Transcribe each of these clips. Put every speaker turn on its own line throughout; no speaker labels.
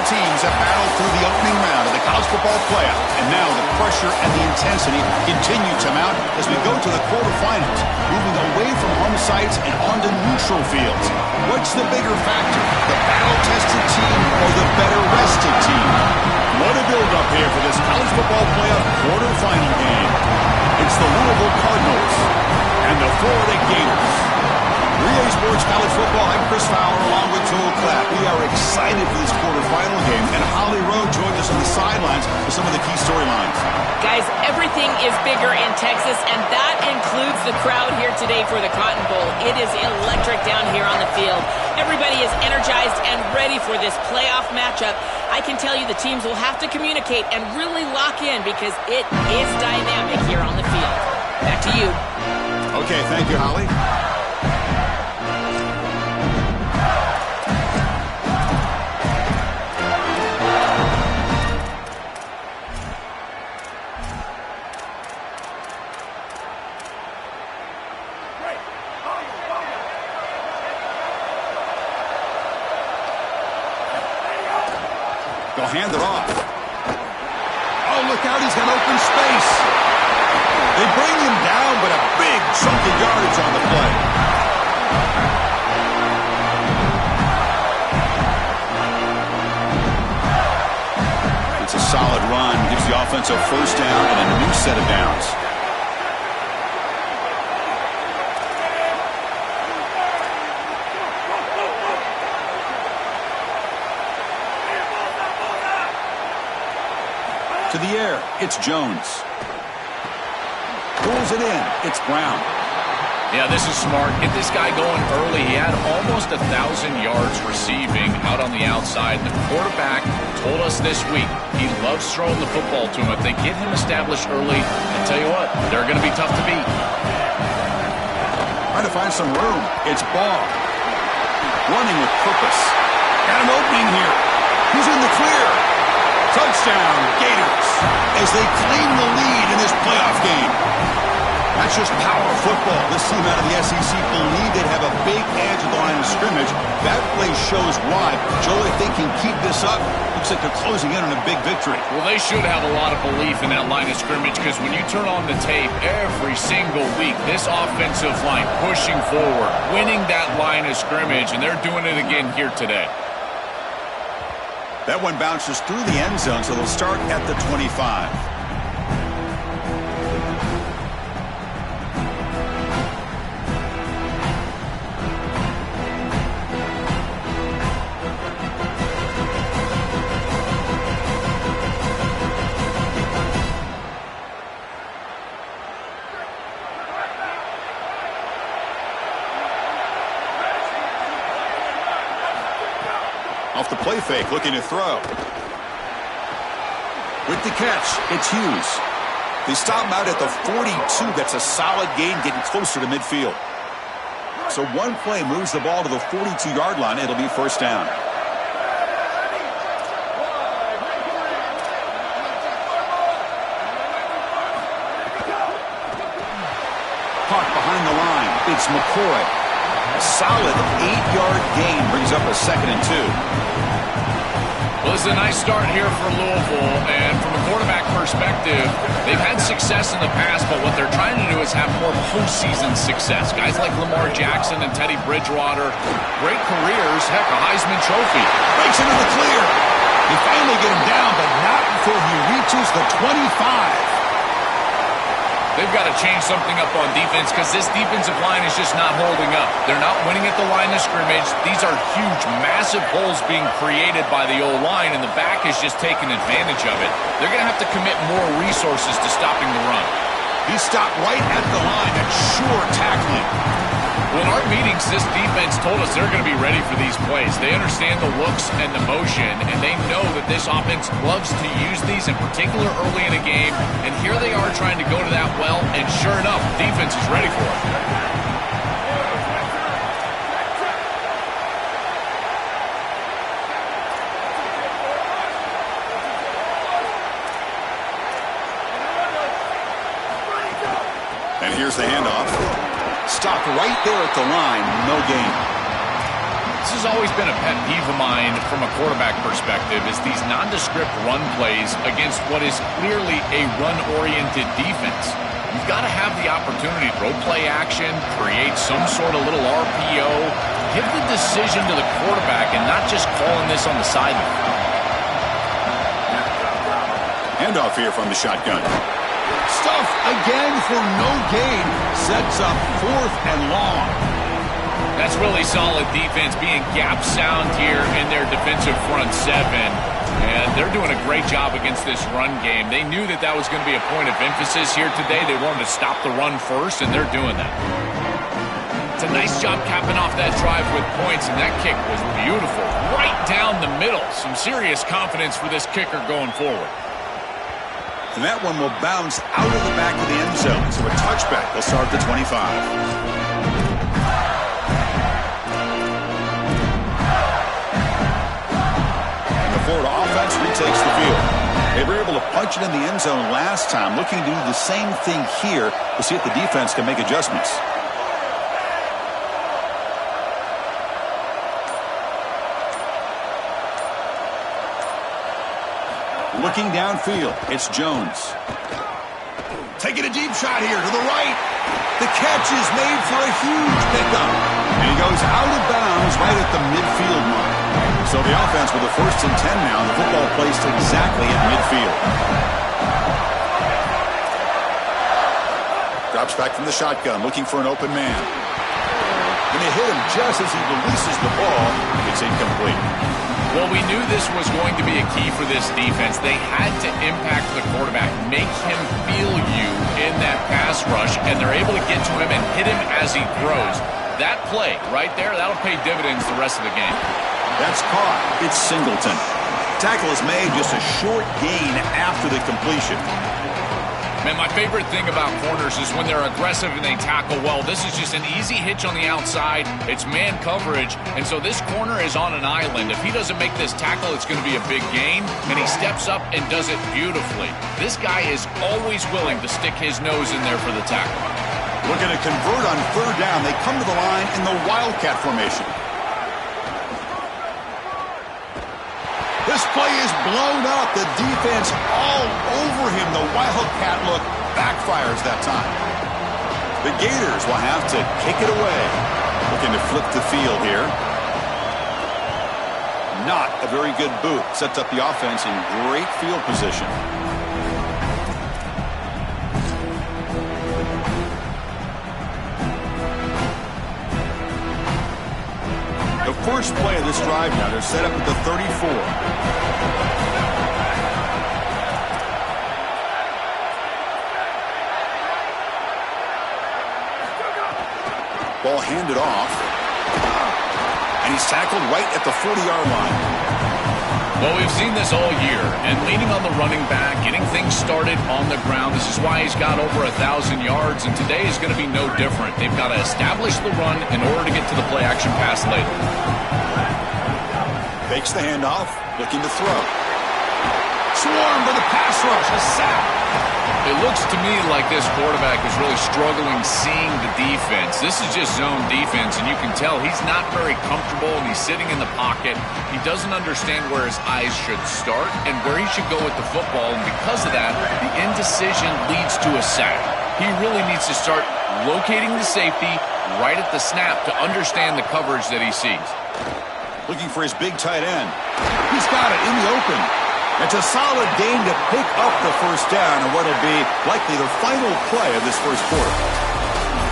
teams have battled through the opening round of the college football playoff, and now the pressure and the intensity continue to mount as we go to the quarterfinals, moving away from home sites and onto neutral fields. What's the bigger factor, the battle-tested team or the better-rested team? What a build-up here for this college football playoff quarterfinal game. It's the Louisville Cardinals and the Florida Gators. Relay Sports College Football, I'm Chris Fowler along with Joel Klatt. We are excited for this quarterfinal game, and Holly Rowe joined us on the sidelines for some of the key storylines.
Guys, everything is bigger in Texas, and that includes the crowd here today for the Cotton Bowl. It is electric down here on the field. Everybody is energized and ready for this playoff matchup. I can tell you the teams will have to communicate and really lock in because it is dynamic here on the field. Back to you.
Okay, thank you, Holly. They'll hand it off. Oh, look out, he's got open space. They bring him down, but a big chunk of yardage on the play. It's a solid run. Gives the offense a first down and a new set of downs. To the air, it's Jones. Pulls it in, it's Brown.
Yeah, this is smart. Get this guy going early. He had almost 1,000 yards receiving out on the outside. The quarterback told us this week he loves throwing the football to him. If they get him established early, I tell you what, they're going to be tough to beat.
Trying to find some room. It's Ball. Running with purpose. Got an opening here. He's in the clear. Touchdown, Gators, as they claim the lead in this playoff game. That's just power football. This team out of the SEC believe they'd have a big edge at the line of scrimmage. That play shows why. Joe, if they can keep this up, looks like they're closing in on a big victory.
Well, they should have a lot of belief in that line of scrimmage because when you turn on the tape every single week, this offensive line pushing forward, winning that line of scrimmage, and they're doing it again here today.
That one bounces through the end zone, so they'll start at the 25. Off the play fake, looking to throw. With the catch, it's Hughes. They stop him out at the 42. That's a solid gain, getting closer to midfield. So one play moves the ball to the 42-yard line. It'll be first down. Caught behind the line. It's McCoy. A solid 8-yard gain brings up a 2nd and 2.
Well, this is a nice start here for Louisville, and from a quarterback perspective, they've had success in the past, but what they're trying to do is have more postseason success. Guys like Lamar Jackson and Teddy Bridgewater, great careers, heck, a Heisman Trophy.
Breaks into the clear. They finally get him down, but not before he reaches the 25.
They've got to change something up on defense because this defensive line is just not holding up. They're not winning at the line of scrimmage. These are huge, massive holes being created by the O-line, and the back is just taking advantage of it. They're going to have to commit more resources to stopping the run.
He stopped right at the line. That's sure tackling.
Well, in our meetings, this defense told us they're going to be ready for these plays. They understand the looks and the motion, and they know that this offense loves to use these, in particular early in a game. And here they are trying to go to that well, and sure enough, the defense is ready for it. And here's the handoff. Stopped right there at the line, no gain. This has always been a pet peeve of mine from a quarterback perspective, is these nondescript run plays against what is clearly a run-oriented defense. You've got to have the opportunity to throw play action, create some sort of little RPO, give the decision to the quarterback and not just calling this on the sideline.
Handoff here from the shotgun. Stuff again for no gain. Sets up 4th and long.
That's really solid defense, being gap sound here in their defensive front 7. And they're doing a great job against this run game. They knew that that was going to be a point of emphasis here today. They wanted to stop the run first, and they're doing that. It's a nice job capping off that drive with points, and that kick was beautiful. Right down the middle. Some serious confidence for this kicker going forward.
And that one will bounce out of the back of the end zone. So a touchback will start the 25. Florida offense retakes the field. They were able to punch it in the end zone last time, looking to do the same thing here to see if the defense can make adjustments. Looking downfield, it's Jones. Taking a deep shot here to the right. The catch is made for a huge pickup. And he goes out of bounds right at the midfield mark. So the offense with a 1st and 10 now. The football placed exactly at midfield. Drops back from the shotgun, looking for an open man. And they hit him just as he releases the ball. It's incomplete.
Well, we knew this was going to be a key for this defense. They had to impact the quarterback, make him feel you in that pass rush, and they're able to get to him and hit him as he throws. That play right there, that'll pay dividends the rest of the game.
That's caught. It's Singleton. Tackle is made, just a short gain after the completion.
Man, my favorite thing about corners is when they're aggressive and they tackle well. This is just an easy hitch on the outside. It's man coverage, and so this corner is on an island. If he doesn't make this tackle, it's going to be a big gain, and he steps up and does it beautifully. This guy is always willing to stick his nose in there for the tackle.
Looking to convert on 3rd down. They come to the line in the Wildcat formation. This play is blown up. The defense all over him. The Wildcat look backfires that time. The Gators will have to kick it away. Looking to flip the field here. Not a very good boot. Sets up the offense in great field position. The first play of this drive now, they're set up at the 34. Ball handed off. And he's tackled right at the 40-yard line.
Well, we've seen this all year, and leaning on the running back, getting things started on the ground. This is why he's got over 1,000 yards, and today is going to be no different. They've got to establish the run in order to get to the play-action pass later.
Fakes the handoff, looking to throw. Swarm for the pass rush, a sack.
It looks to me like this quarterback is really struggling seeing the defense. This is just zone defense, and you can tell he's not very comfortable, and he's sitting in the pocket. He doesn't understand where his eyes should start and where he should go with the football, and because of that, the indecision leads to a sack. He really needs to start locating the safety right at the snap to understand the coverage that he sees.
Looking for his big tight end. He's got it in the open. It's a solid gain to pick up the first down and what will be likely the final play of this first quarter.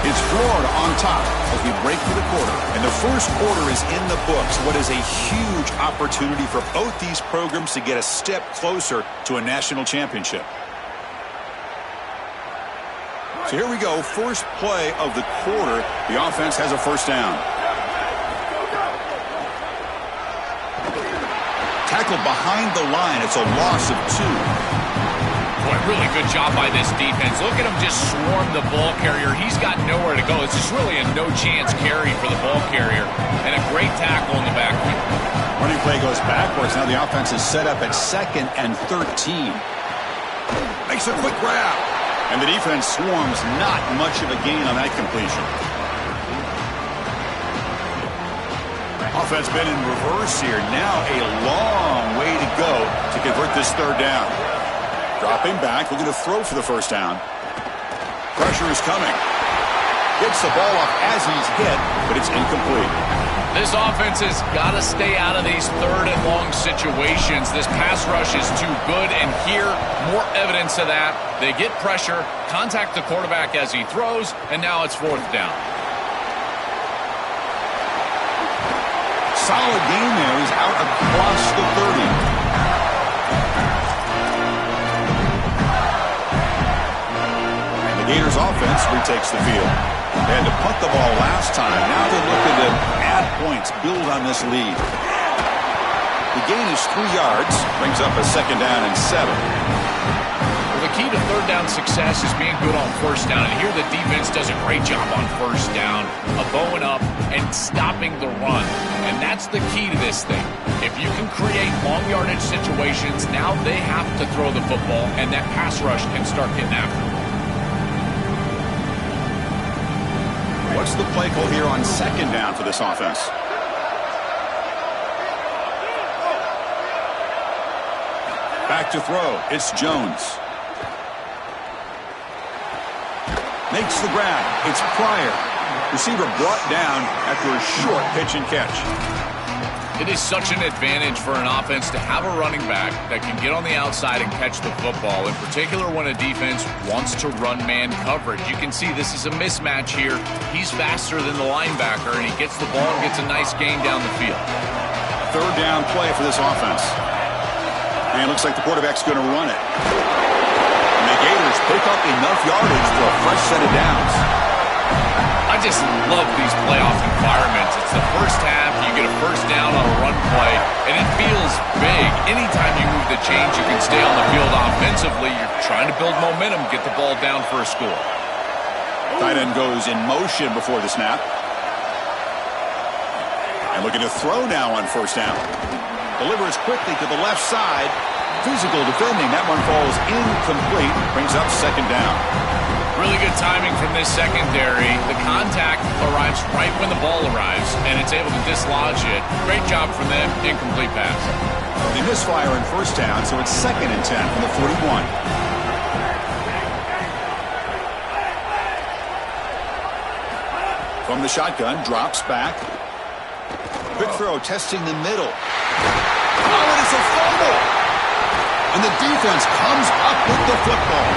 It's Florida on top as we break through the quarter. And the first quarter is in the books. What is a huge opportunity for both these programs to get a step closer to a national championship. So here we go. First play of the quarter. The offense has a first down. Tackled behind the line. It's a loss of 2.
Boy, really good job by this defense. Look at him just swarm the ball carrier. He's got nowhere to go. This is really a no-chance carry for the ball carrier. And a great tackle in the backfield.
Running play goes backwards. Now the offense is set up at 2nd and 13. Makes a quick grab. And the defense swarms. Not much of a gain on that completion. offense been in reverse here. Now a long way to go to convert this third down. Dropping back, looking to throw for the first down. Pressure is coming. Gets the ball off as he's hit, but it's incomplete.
This offense has got to stay out of these third and long situations. This pass rush is too good, and here, more evidence of that. They get pressure, contact the quarterback as he throws, and now it's fourth down.
Solid game there. He's out across the 30. Gators offense retakes the field. They had to punt the ball last time. Now they're looking to add points, build on this lead. The gain is 3 yards, brings up a second down and 7.
Well, the key to third down success is being good on first down. And here the defense does a great job on first down of bowing up and stopping the run. And that's the key to this thing. If you can create long yardage situations, now they have to throw the football, and that pass rush can start getting after them.
What's the play call here on second down for this offense? Back to throw. It's Jones. Makes the grab. It's Pryor. Receiver brought down after a short pitch and catch.
It is such an advantage for an offense to have a running back that can get on the outside and catch the football, in particular when a defense wants to run man coverage. You can see this is a mismatch here. He's faster than the linebacker, and he gets the ball and gets a nice gain down the field.
Third down play for this offense. And it looks like the quarterback's going to run it. And the Gators pick up enough yardage for a fresh set of downs.
I just love these playoff environments. It's the first half, you get a first down on a run play, and it feels big. Anytime you move the chains, you can stay on the field offensively. You're trying to build momentum, get the ball down for a score.
Tight end goes in motion before the snap. And looking to throw now on first down. Delivers quickly to the left side. Physical defending. That one falls incomplete. Brings up second down.
Really good timing from this secondary. The contact arrives right when the ball arrives, and it's able to dislodge it. Great job from them. Incomplete pass.
They misfire in first down, so it's 2nd and 10 from the 41. From the shotgun, drops back. Quick throw, testing the middle. Oh, and it's a fumble! And the defense comes up with the football.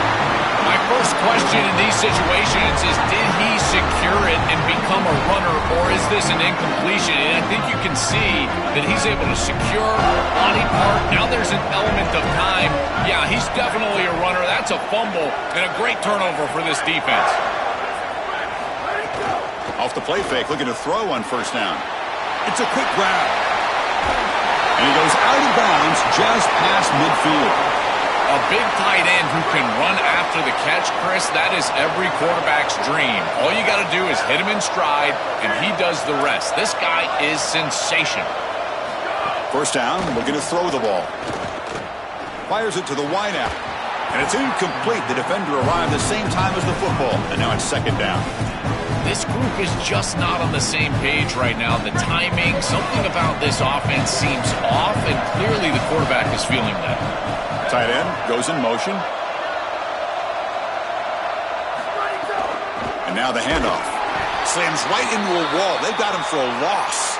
My first question in these situations is, did he secure it and become a runner, or is this an incompletion? And I think you can see that he's able to secure body part. Now there's an element of time. Yeah, he's definitely a runner. That's a fumble and a great turnover for this defense.
Off the play fake, looking to throw on first down. It's a quick grab. And he goes out of bounds just past midfield.
A big tight end who can run after the catch, Chris, that is every quarterback's dream. All you got to do is hit him in stride, and he does the rest. This guy is sensational.
First down, looking to throw the ball. Fires it to the wideout. And it's incomplete. The defender arrived the same time as the football, and now it's second down.
This group is just not on the same page right now. The timing, something about this offense seems off, and clearly the quarterback is feeling that.
Tight end goes in motion. And now the handoff. Slams right into a wall. They've got him for a loss.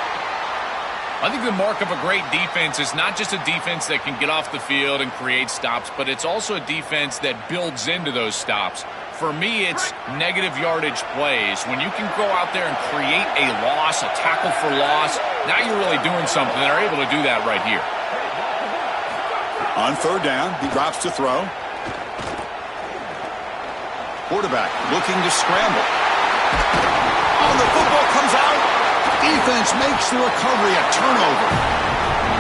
I think the mark of a great defense is not just a defense that can get off the field and create stops, but it's also a defense that builds into those stops. For me, it's negative yardage plays. When you can go out there and create a loss, a tackle for loss, now you're really doing something. They're able to do that right here.
On third down, he drops to throw. Quarterback looking to scramble. Oh, the football comes out. Defense makes the recovery a turnover.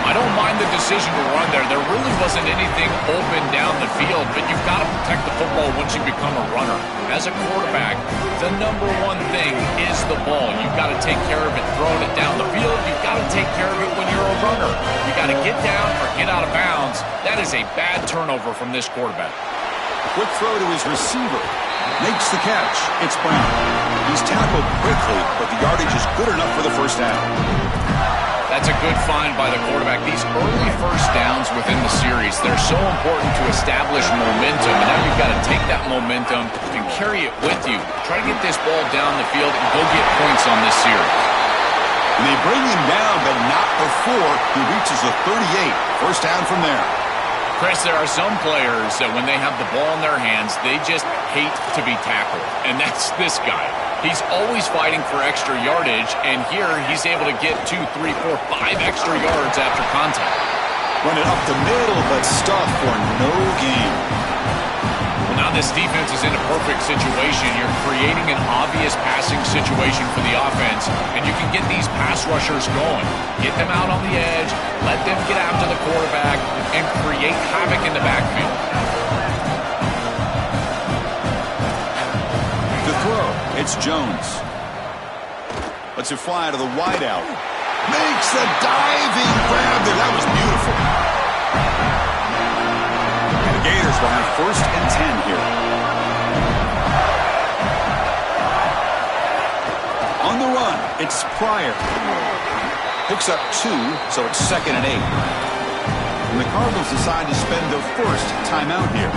I don't mind the decision to run there. There really wasn't anything open down the field, but you've got to protect the football once you become a runner. As a quarterback, the number one thing is the ball. You've got to take care of it throwing it down the field. You've got to take care of it when you're a runner. You've got to get down or get out of bounds. That is a bad turnover from this quarterback.
Quick throw to his receiver. Makes the catch. It's Brown. He's tackled quickly, but the yardage is good enough for the first down.
That's a good find by the quarterback. These early first downs within the series, they're so important to establish momentum. And now you've got to take that momentum and carry it with you. Try to get this ball down the field and go get points on this series.
And they bring him down, but not before he reaches the 38. First down from there.
Chris, there are some players that when they have the ball in their hands, they just hate to be tackled. And that's this guy. He's always fighting for extra yardage, and here he's able to get 2, 3, 4, 5 extra yards after contact.
Run it up the middle, but stuffed for no gain.
Well, now this defense is in a perfect situation. You're creating an obvious passing situation for the offense, and you can get these pass rushers going. Get them out on the edge, let them get after the quarterback, and create havoc in the backfield.
To throw, it's Jones. Lets it fly to the wideout. Makes a diving grab there. That was beautiful. And the Gators will have 1st and 10 here. On the run, it's Pryor. Picks up 2, so it's 2nd and 8. And the Cardinals decide to spend their first timeout here.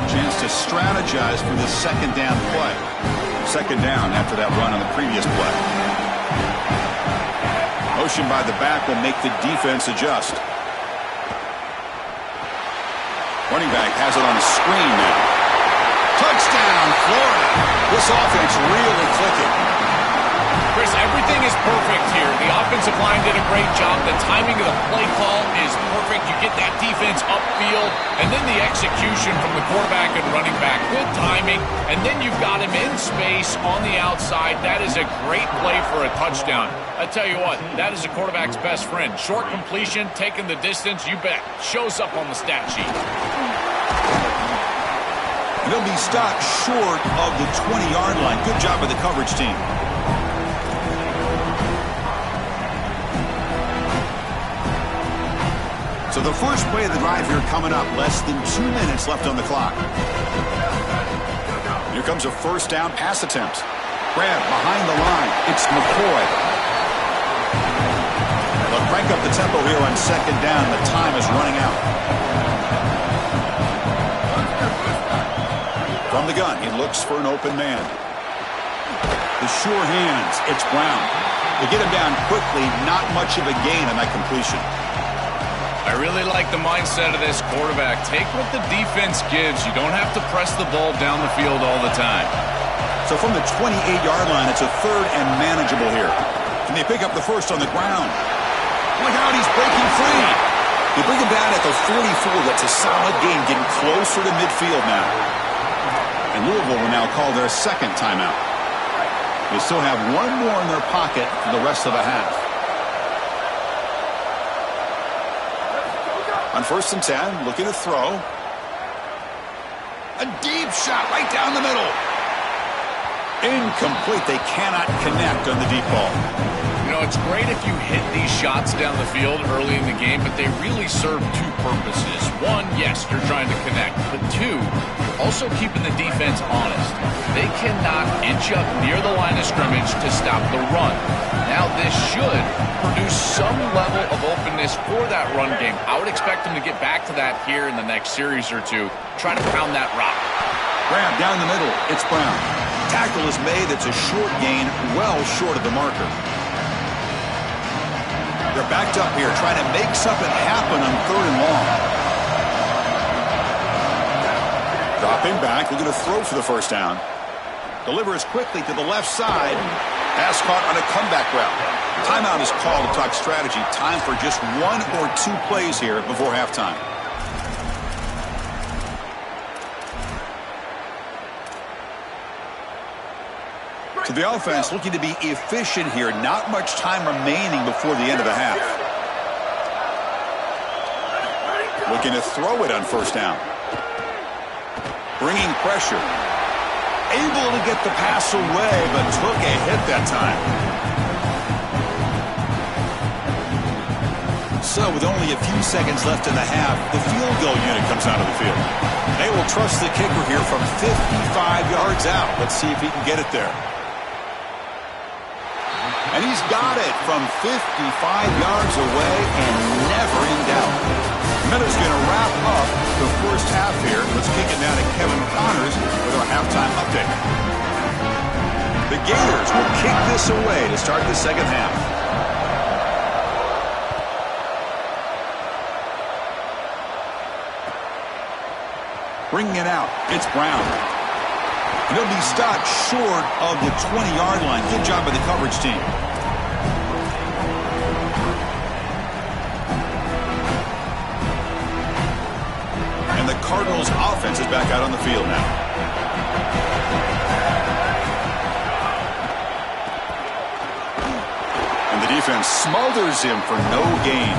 Chance to strategize for the 2nd down play. 2nd down after that run on the previous play. Motion by the back will make the defense adjust. Running back has it on a screen now. Touchdown, Florida. This offense really clicking.
Chris, everything is perfect here. The offensive line did a great job. The timing of the play call is perfect. You get that defense upfield, and then the execution from the quarterback and running back. Good timing, and then you've got him in space on the outside. That is a great play for a touchdown. I tell you what, that is a quarterback's best friend. Short completion, taking the distance, you bet. Shows up on the stat sheet.
They'll be stopped short of the 20-yard line. Good job by the coverage team. So the first play of the drive here coming up. Less than 2 minutes left on the clock. Here comes a 1st down pass attempt. Grab behind the line. It's McCoy. They'll crank up the tempo here on 2nd down. The time is running out. From the gun, he looks for an open man. The sure hands. It's Brown. They get him down quickly. Not much of a gain on that completion.
I really like the mindset of this quarterback. Take what the defense gives. You don't have to press the ball down the field all the time.
So from the 28-yard line, it's a 3rd and manageable here. Can they pick up the first on the ground? Look out, he's breaking free. They bring him down at the 44. That's a solid gain, getting closer to midfield now. And Louisville will now call their 2nd timeout. They still have 1 more in their pocket for the rest of the half. On 1st and 10, looking to throw. A deep shot right down the middle. Incomplete. They cannot connect on the deep ball.
You know, it's great if you hit these shots down the field early in the game, but they really serve 2 purposes. 1, yes, you're trying to connect. But 2, also keeping the defense honest. They cannot inch up near the line of scrimmage to stop the run. Now, this should produce some level of openness for that run game. I would expect them to get back to that here in the next series or 2. Try to pound that rock.
Grab down the middle. It's Brown. Tackle is made. It's a short gain, well short of the marker. They're backed up here, trying to make something happen on 3rd and long. Dropping back, looking to throw for the 1st down. Delivers quickly to the left side. Pass caught on a comeback route. Timeout is called to talk strategy. Time for just 1 or 2 plays here before halftime. So the offense looking to be efficient here. Not much time remaining before the end of the half. Looking to throw it on 1st down. Bringing pressure. Able to get the pass away, but took a hit that time. So with only a few seconds left in the half, the field goal unit comes out of the field. They will trust the kicker here from 55 yards out. Let's see if he can get it there. And he's got it from 55 yards away and never in doubt. Miller's going to wrap up the first half here. Let's kick it down to Kevin Connors with our halftime update. The Gators will kick this away to start the second half. Bringing it out, it's Brown. And he'll be stopped short of the 20-yard line. Good job by the coverage team. And the Cardinals' offense is back out on the field now. And the defense smothers him for no gain.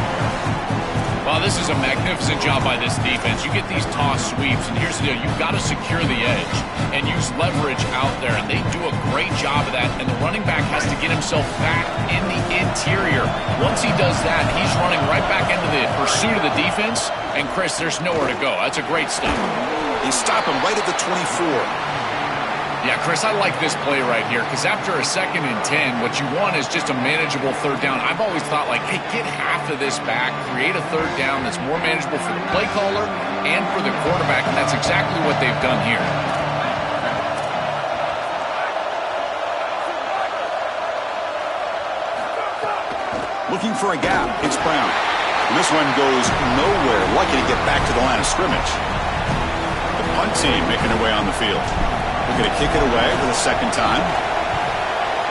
Well, this is a magnificent job by this defense. You get these toss sweeps, and here's the deal. You've got to secure the edge and use leverage out there, and they do a great job of that, and the running back has to get himself back in the interior. Once he does that, he's running right back into the pursuit of the defense, and, Chris, there's nowhere to go. That's a great stop.
They stop him right at the 24.
Yeah, Chris, I like this play right here because after a 2nd and 10, what you want is just a manageable third down. I've always thought, like, hey, get half of this back, create a third down that's more manageable for the play caller and for the quarterback, and that's exactly what they've done here.
Looking for a gap, it's Brown. And this one goes nowhere. Lucky to get back to the line of scrimmage. The punt team making their way on the field. We're going to kick it away for the second time.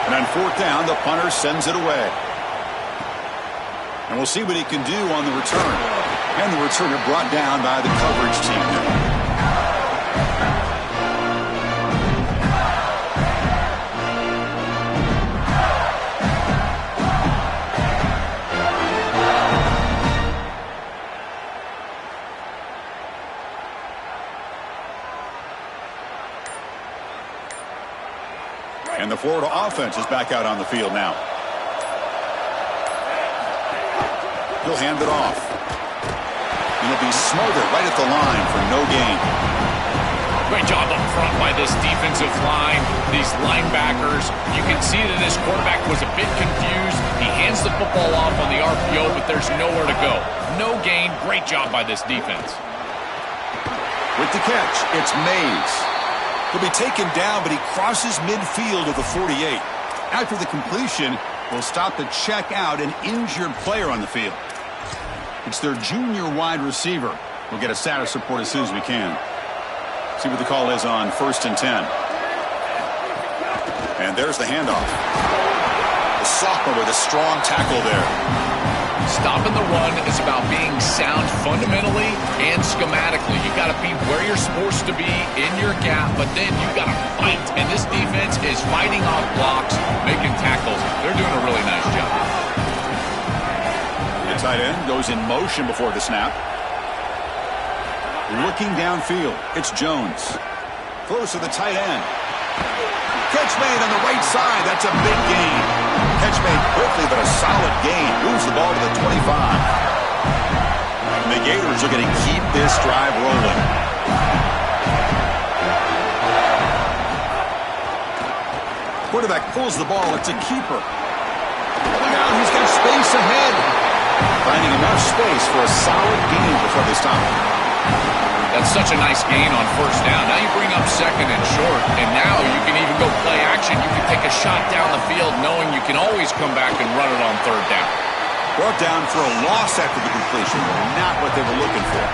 And on 4th down, the punter sends it away. And we'll see what he can do on the return. And the returner brought down by the coverage team. And the Florida offense is back out on the field now. He'll hand it off. And he'll be smothered right at the line for no gain.
Great job up front by this defensive line, these linebackers. You can see that this quarterback was a bit confused. He hands the football off on the RPO, but there's nowhere to go. No gain. Great job by this defense.
With the catch, it's Mays. He'll be taken down, but he crosses midfield of the 48. After the completion, we'll stop to check out an injured player on the field. It's their junior wide receiver. We'll get a status report as soon as we can. See what the call is on 1st and 10. And there's the handoff. The sophomore with a strong tackle there.
Stopping the run is about being sound fundamentally and schematically. You got to be where you're supposed to be in your gap, but then you got to fight. And this defense is fighting off blocks, making tackles. They're doing a really nice job.
The tight end goes in motion before the snap. Looking downfield, it's Jones. Close to the tight end. Catch made on the right side. That's a big gain. Catch made quickly, but a solid gain. Moves the ball to the 25. And the Gators are going to keep this drive rolling. Quarterback pulls the ball. It's a keeper. Now he's got space ahead. Finding enough space for a solid gain before they stop.
That's such a nice gain on 1st down. Now you bring up 2nd and short, and now you can even go play action. You can take a shot down the field knowing you can always come back and run it on 3rd down.
Brought down for a loss after the completion. Not what they were looking for.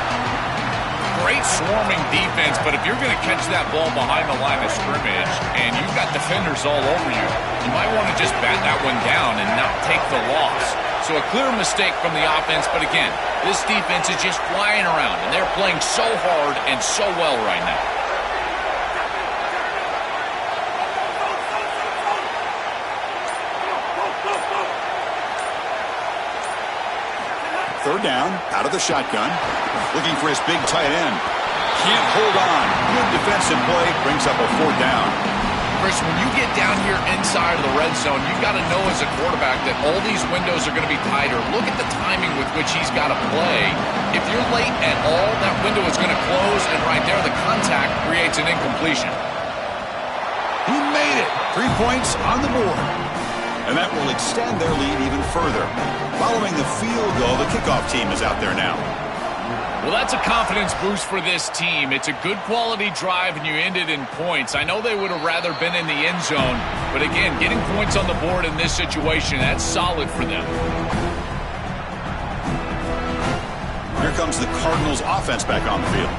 Great swarming defense, but if you're going to catch that ball behind the line of scrimmage and you've got defenders all over you, you might want to just bat that one down and not take the loss. So a clear mistake from the offense, but again, this defense is just flying around, and they're playing so hard and so well right now.
Third down, out of the shotgun. Looking for his big tight end. Can't hold on. Good defensive play. Brings up a 4th down.
Chris, when you get down here inside of the red zone, you've got to know as a quarterback that all these windows are going to be tighter. Look at the timing with which he's got to play. If you're late at all, that window is going to close, and right there, the contact creates an incompletion.
He made it. 3 points on the board. And that will extend their lead even further. Following the field goal, the kickoff team is out there now.
Well, that's a confidence boost for this team. It's a good quality drive, and you ended in points. I know they would have rather been in the end zone, but again, getting points on the board in this situation, that's solid for them.
Here comes the Cardinals offense back on the field.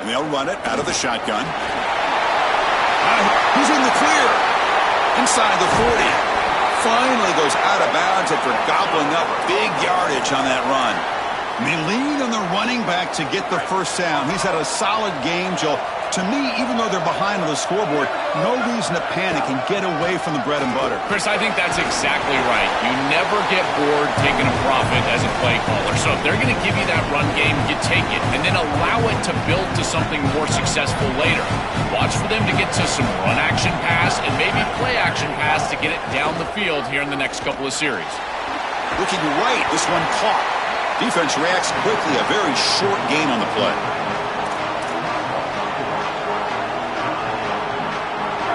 And they'll run it out of the shotgun. He's in the clear. Inside the 40. Finally goes out of bounds after gobbling up big yardage on that run. And they lean on the running back to get the first down. He's had a solid game, Joe. To me, even though they're behind on the scoreboard, no reason to panic and get away from the bread and butter.
Chris, I think that's exactly right. You never get bored taking a profit as a play caller. So if they're going to give you that run game, you take it. And then allow it to build to something more successful later. Watch for them to get to some run action pass and maybe play action pass to get it down the field here in the next couple of series.
Looking right, this one caught. Defense reacts quickly, a very short gain on the play.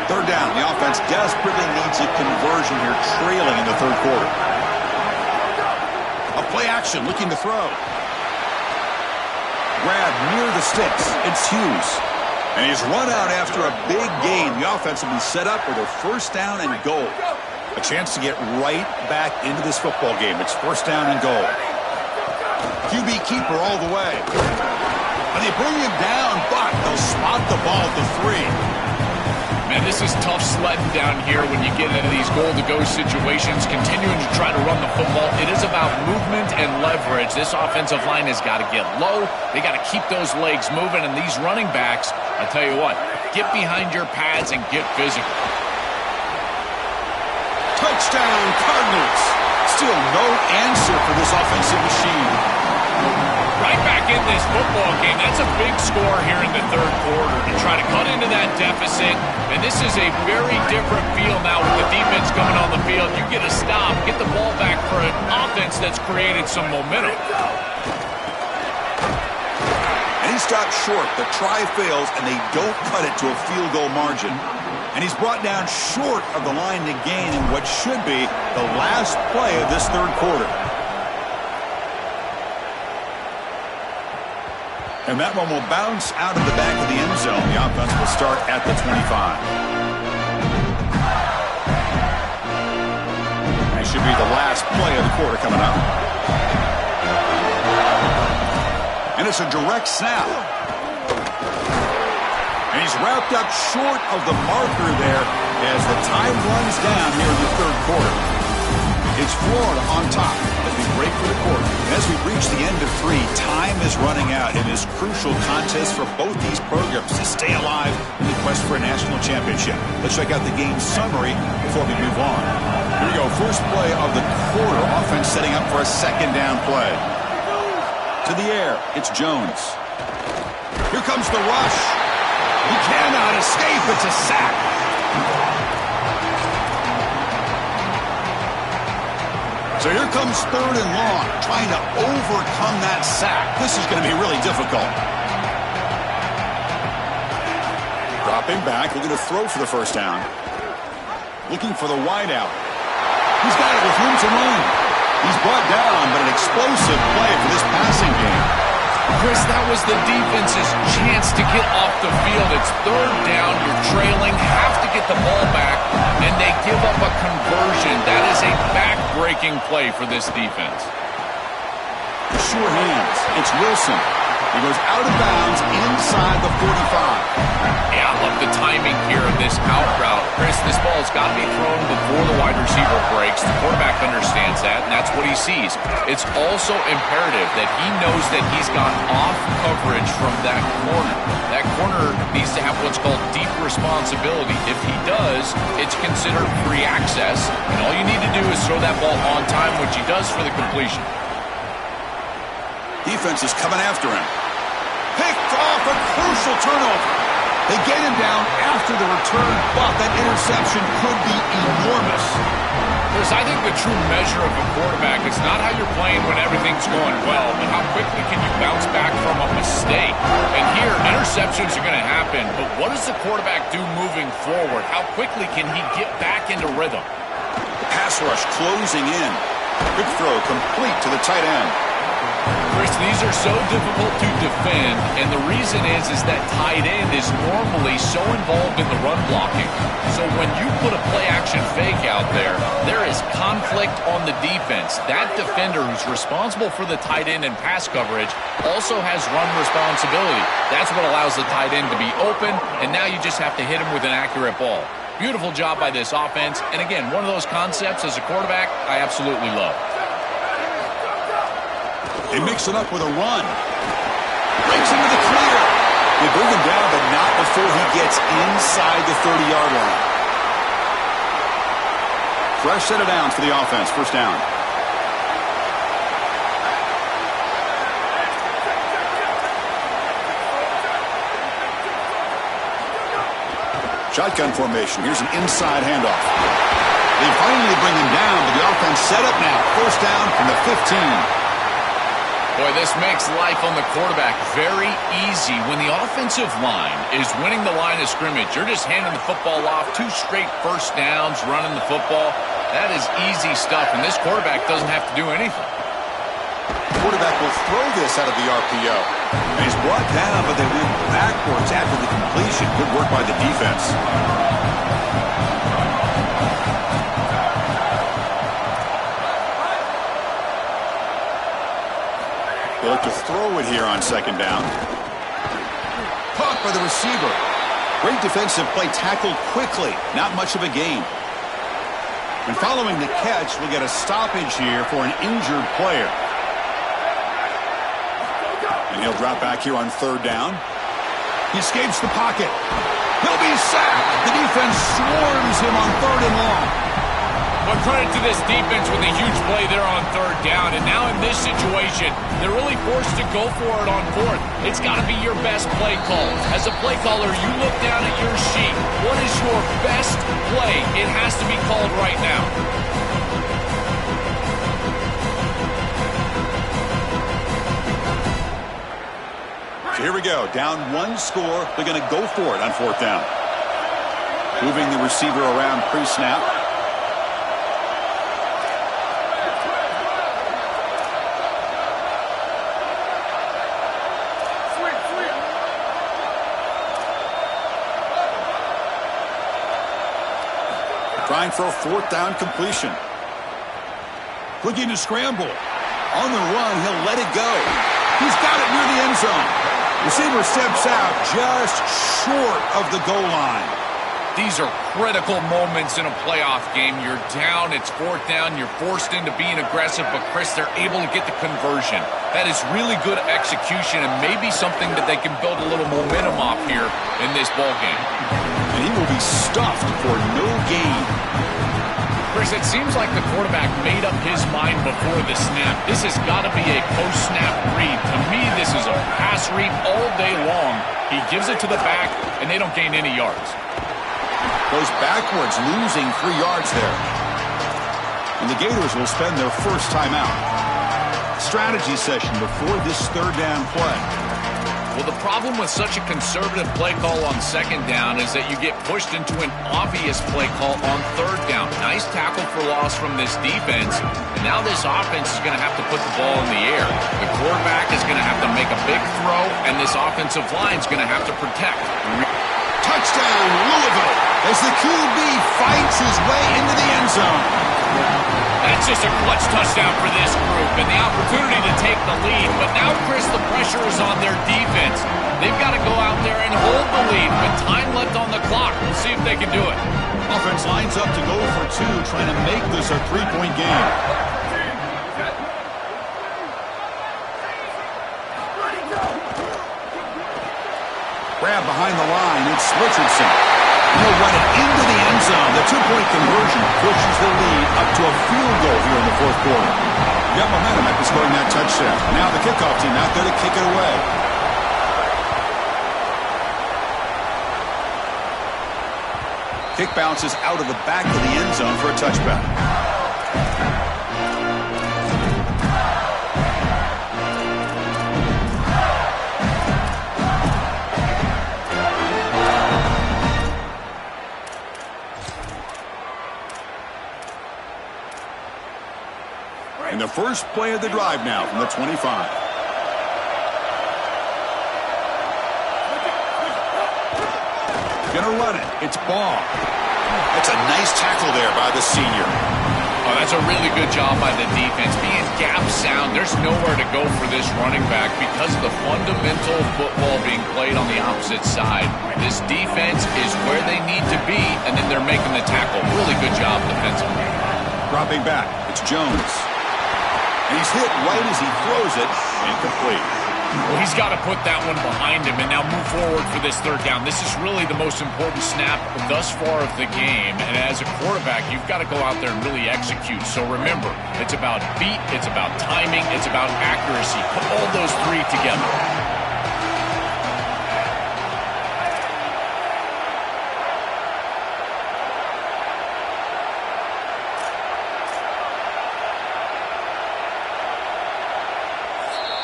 Third down, the offense desperately needs a conversion here, trailing in the third quarter. A play action, looking to throw. Grab near the sticks, it's Hughes. And he's run out after a big gain. The offense will be set up with a first down and goal. A chance to get right back into this football game. It's first down and goal. QB keeper all the way. And they bring him down, but they'll spot the ball at the 3.
Man, this is tough sledding down here when you get into these goal-to-go situations, continuing to try to run the football. It is about movement and leverage. This offensive line has got to get low. They got to keep those legs moving, and these running backs, I tell you what, get behind your pads and get physical.
Touchdown, Cardinals. Still no answer for this offensive machine.
Right back in this football game. That's a big score here in the third quarter to try to cut into that deficit. And this is a very different feel now with the defense coming on the field. You get a stop, get the ball back for an offense that's created some momentum.
And he stopped short. The try fails, and they don't cut it to a field goal margin. And he's brought down short of the line to gain in what should be the last play of this third quarter. And that one will bounce out of the back of the end zone. The offense will start at the 25. That should be the last play of the quarter coming up. And it's a direct snap. And he's wrapped up short of the marker there as the time runs down here in the third quarter. It's Florida on top as we break for the quarter. As we reach the end of 3, time is running out in this crucial contest for both these programs to stay alive in the quest for a national championship. Let's check out the game summary before we move on. Here we go. First play of the quarter. Offense setting up for a second down play. To the air. It's Jones. Here comes the rush. He cannot escape. It's a sack. So here comes third and long, trying to overcome that sack. This is going to be really difficult. Dropping back, looking to throw for the first down. Looking for the wideout. He's got it with room to run. He's brought down, but an explosive play for this passing game.
Chris, that was the defense's chance to get off the field. It's third down, you're trailing, have to get the ball back, and they give up a conversion. That is a back-breaking play for this defense.
Sure hands. It's Wilson. He goes out of bounds inside the 45.
Yeah, I love the timing here of this out route. Chris, this ball's got to be thrown before the wide receiver breaks. The quarterback understands that, and that's what he sees. It's also imperative that he knows that he's gone off coverage from that corner. That corner needs to have what's called deep responsibility. If he does, it's considered free access, and all you need to do is throw that ball on time, which he does for the completion.
Defense is coming after him. Picked off, a crucial turnover. They get him down after the return, but that interception could be enormous.
Chris, Chris, I think the true measure of a quarterback is not how you're playing when everything's going well, but how quickly can you bounce back from a mistake. And here, interceptions are going to happen, but what does the quarterback do moving forward? How quickly can he get back into rhythm?
Pass rush closing in. Quick throw complete to the tight end.
Chris, these are so difficult to defend, and the reason is that tight end is normally so involved in the run blocking. So when you put a play-action fake out there, there is conflict on the defense. That defender who's responsible for the tight end and pass coverage also has run responsibility. That's what allows the tight end to be open, and now you just have to hit him with an accurate ball. Beautiful job by this offense, and again, one of those concepts as a quarterback I absolutely love.
They mix it up with a run. Breaks into the clear. They bring him down, but not before he gets inside the 30-yard line. Fresh set of downs for the offense. First down. Shotgun formation. Here's an inside handoff. They finally bring him down, but the offense set up now. First down from the 15.
Boy, this makes life on the quarterback very easy. When the offensive line is winning the line of scrimmage, you're just handing the football off, 2 straight first downs, running the football. That is easy stuff, and this quarterback doesn't have to do anything.
The quarterback will throw this out of the RPO. And he's brought down, but they went backwards after the completion. Good work by the defense. They look to throw it here on second down. Caught by the receiver. Great defensive play, tackled quickly. Not much of a gain. And following the catch, we'll get a stoppage here for an injured player. And he'll drop back here on third down. He escapes the pocket. He'll be sacked. The defense swarms him on third and long.
But credit to this defense with a huge play there on third down. And now in this situation, they're really forced to go for it on fourth. It's got to be your best play call. As a play caller, you look down at your sheet. What is your best play? It has to be called right now.
So here we go. Down 1 score. They're going to go for it on fourth down. Moving the receiver around pre-snap. Trying for a fourth down completion. Looking to scramble. On the run, he'll let it go. He's got it near the end zone. Receiver steps out just short of the goal line.
These are critical moments in a playoff game. You're down, it's fourth down, you're forced into being aggressive, but Chris, they're able to get the conversion. That is really good execution and maybe something that they can build a little momentum off here in this ball game.
And he will be stuffed for no gain.
Chris, it seems like the quarterback made up his mind before the snap. This has got to be a post-snap read. To me, this is a pass read all day long. He gives it to the back, and they don't gain any yards.
Goes backwards, losing 3 yards there. And the Gators will spend their first timeout. Strategy session before this third down play.
Well, the problem with such a conservative play call on second down is that you get pushed into an obvious play call on third down. Nice tackle for loss from this defense. And now this offense is going to have to put the ball in the air. The quarterback is going to have to make a big throw, and this offensive line is going to have to protect.
Touchdown, Louisville, as the QB fights his way into the end zone.
That's just a clutch touchdown for this group and the opportunity to take the lead. But now, Chris, the pressure is on their defense. They've got to go out there and hold the lead with time left on the clock. We'll see if they can do it.
Offense lines up to go for 2, trying to make this a 3-point game. Grab behind the line. It's Richardson. He'll run it into the end zone. The 2-point conversion pushes the lead up to a field goal here in the fourth quarter. Got momentum after scoring that touchdown. Now the kickoff team out there to kick it away. Kick bounces out of the back of the end zone for a touchback. And the first play of the drive now from the 25. Gonna run it. It's Ball. That's a nice tackle there by the senior.
Oh, that's a really good job by the defense. Being gap sound, there's nowhere to go for this running back because of the fundamental football being played on the opposite side. This defense is where they need to be, and then they're making the tackle. Really good job defensively.
Dropping back, it's Jones. And he's hit right as he throws it, incomplete.
Well, he's got to put that one behind him and now move forward for this third down. This is really the most important snap thus far of the game. And as a quarterback, you've got to go out there and really execute. So remember, it's about feet, it's about timing, it's about accuracy. Put all those three together.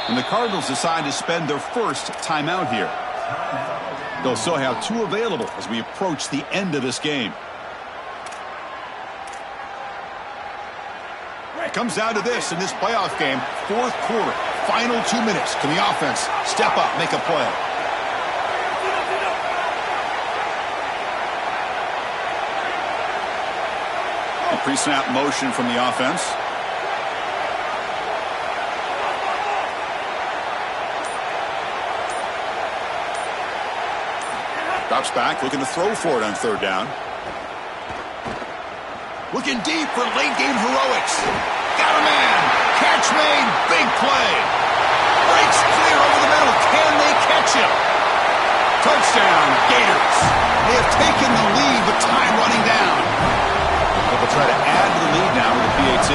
And the Cardinals decide to spend their first timeout here. They'll still have two available as we approach the end of this game. It comes down to this in this playoff game. Fourth quarter, final 2 minutes. Can the offense step up, make a play? A pre-snap motion from the offense. Drops back, looking to throw for it on third down. Looking deep for late game heroics. Got a man. Catch made. Big play. Breaks clear over the middle. Can they catch him? Touchdown, Gators. They have taken the lead with time running down. They will try to add to the lead now with the PAT.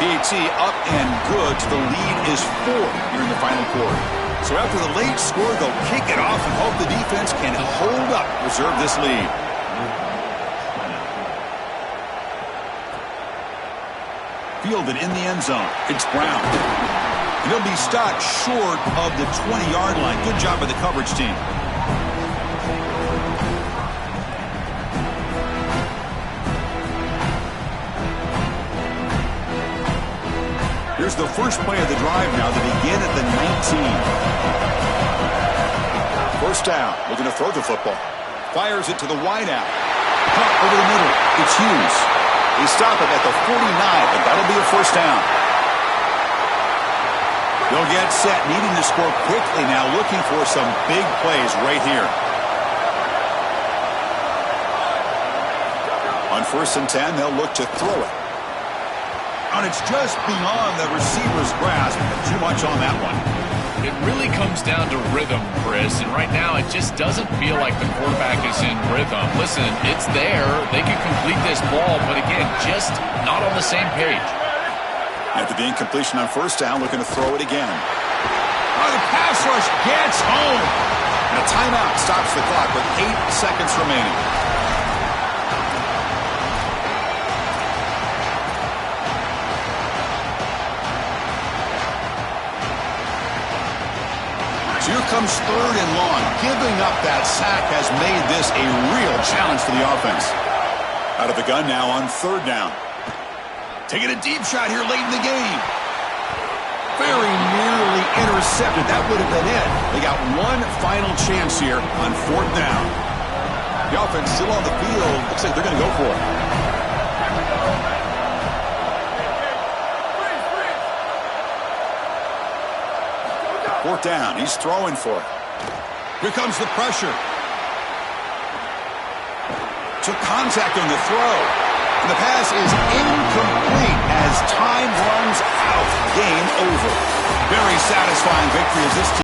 PAT up and good. The lead is 4 here in the final quarter. So after the late score, they'll kick it off and hope the defense can hold up, preserve this lead. Fielded in the end zone. It's Brown. And he'll be stopped short of the 20-yard line. Good job by the coverage team. Here's the first play of the drive now to begin at the 19. First down, looking to throw the football. Fires it to the wideout. Caught over the middle. It's Hughes. They stop it at the 49, but that'll be a first down. They'll get set, needing to score quickly now, looking for some big plays right here. On 1st and 10, they'll look to throw it. And it's just beyond the receiver's grasp. Too much on that one.
It really comes down to rhythm, Chris, and right now it just doesn't feel like the quarterback is in rhythm. Listen, it's there. They can complete this ball, but again, just not on the same page.
After the incompletion on first down, looking to throw it again. Oh, the pass rush gets home. And a timeout stops the clock with 8 seconds remaining. So here comes 3rd and long. Giving up that sack has made this a real challenge for the offense. Out of the gun now on 3rd down. Taking a deep shot here late in the game. Very nearly intercepted. That would have been it. They got one final chance here on 4th down. The offense still on the field. Looks like they're going to go for it. Fourth down. He's throwing for it. Here comes the pressure. Took contact on the throw. And the pass is incomplete as time runs out. Game over. Very satisfying victory as this team